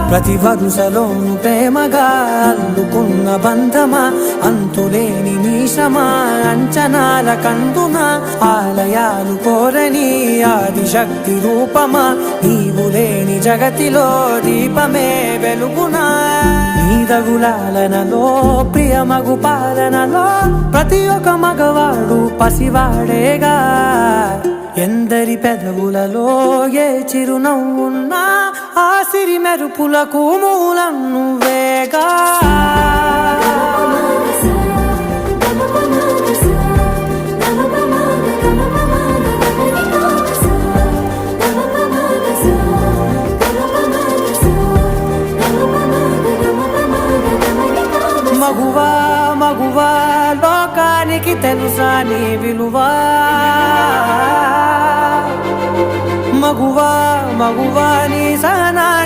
ప్రతి వరుసలోను ప్రేమగా అల్లుకున్న బంధమా, అంతులేని నీశమా అంచనాల కందున, ఆలయాలు కోరని ఆదిశక్తి రూపమా, నీవు లేని జగతిలో దీపమే వెలుగునా. నీదగులాలనలో ప్రియమగు పాలనలో ప్రతి ఒక్క మగవాడు పసివాడేగా. ఎందరి పెదవులలో ఏ చిరునవ్వున్నా ఆ సిరి మెరుపులకు మూలం నువ్వేగా. మగువా మగువా లోకానికి తెలుసా నీ విలువా. మగువా మగువా నీ సహనా